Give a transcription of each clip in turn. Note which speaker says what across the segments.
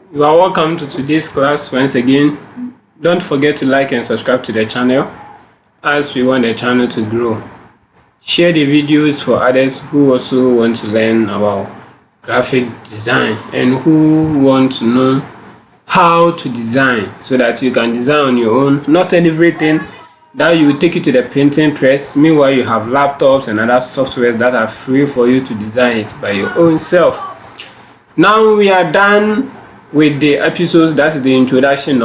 Speaker 1: You are welcome to today's class once again. Don't forget to like and subscribe to the channel as we want the channel to grow. Share the videos for others who also want to learn about graphic design and who want to know how to design so that you can design on your own. Not everything that you will take you to the printing press. Meanwhile, you have laptops and other software that are free for you to design it by your own self. Now we are done with the episodes. That is the introduction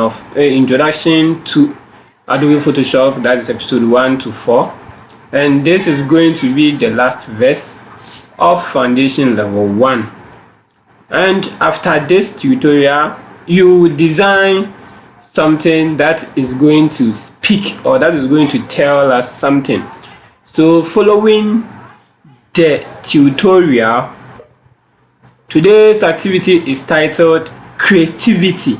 Speaker 1: to Adobe Photoshop. That is episode 1 to 4, and this is going to be the last verse of foundation level 1. And after this tutorial, you design something that is going to speak or that is going to tell us something. So following the tutorial, today's activity is titled creativity.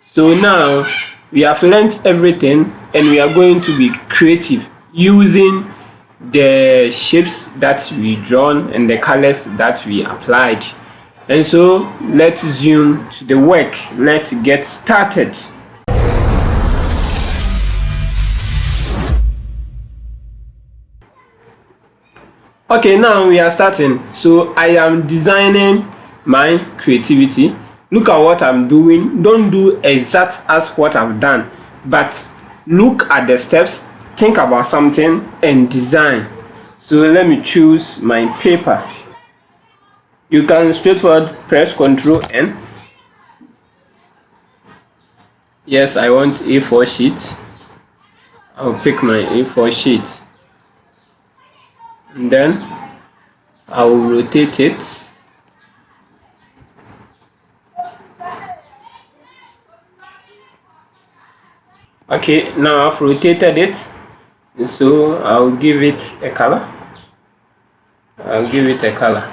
Speaker 1: So now we have learned everything and we are going to be creative using the shapes that we drawn and the colors that we applied. And so let's zoom to the work. Let's get started. Okay, now we are starting. So I am designing my creativity. Look at what I'm doing. Don't do exact as what I've done, but look at the steps, think about something and design. So let me choose my paper. You can straightforward press Ctrl N. Yes, I want A4 sheet. I'll pick my A4 sheet and then I will rotate it. Okay, now I've rotated it, so I'll give it a color. I'll give it a color.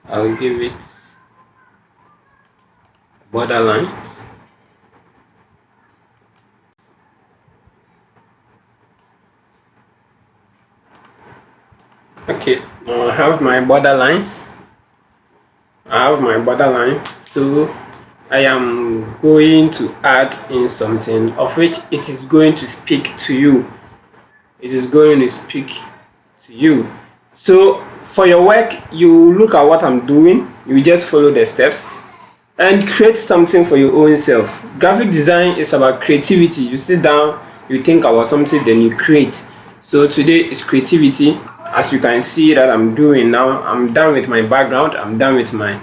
Speaker 1: I'll give it borderline. Okay, now I have my borderlines. So I am going to add in something of which it is going to speak to you. So for your work, you look at what I'm doing, you just follow the steps and create something for your own self. Graphic design is about creativity. You sit down, you think about something, then you create. So today is creativity. As you can see that I'm doing now, I'm done with my background, I'm done with my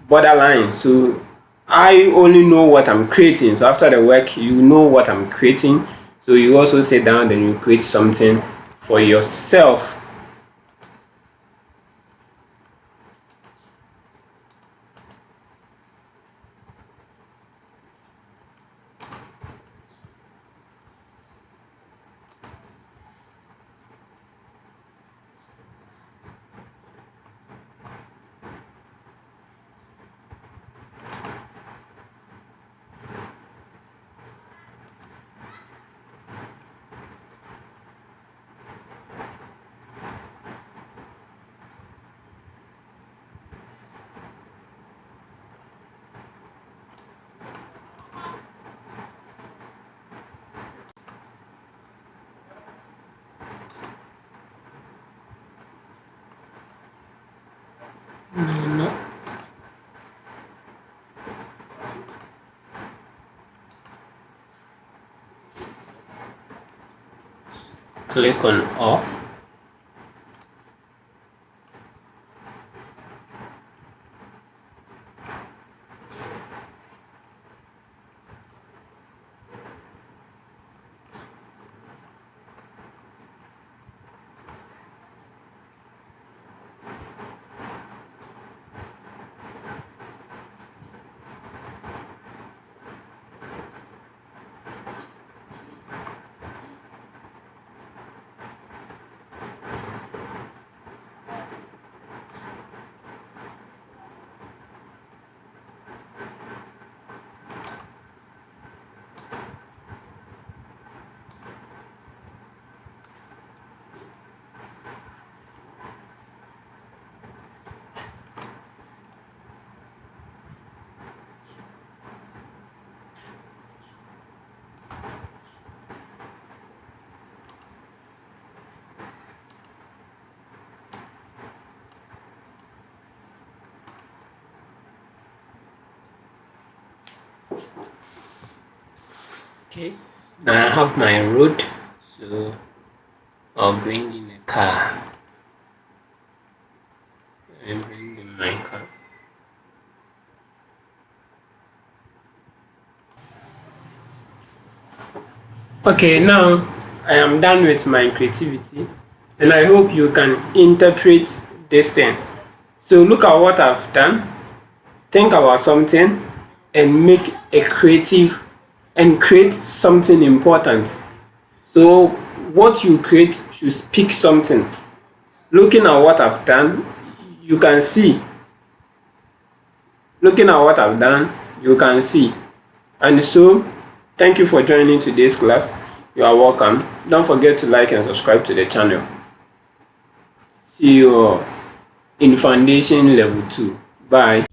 Speaker 1: borderline. So I only know what I'm creating. So after the work, you know what I'm creating. So you also sit down, then you create something for yourself. Click on off. Okay, now I have my road, so I'll bring in a car. I bring in my car. Okay, now I am done with my creativity, and I hope you can interpret this thing. So look at what I've done, think about something, and make a creative and create something important. So what you create should speak something. Looking at what I've done, you can see. Looking at what I've done, you can see. And so, thank you for joining today's class. You are welcome. Don't forget to like and subscribe to the channel. See you in Foundation Level 2. Bye.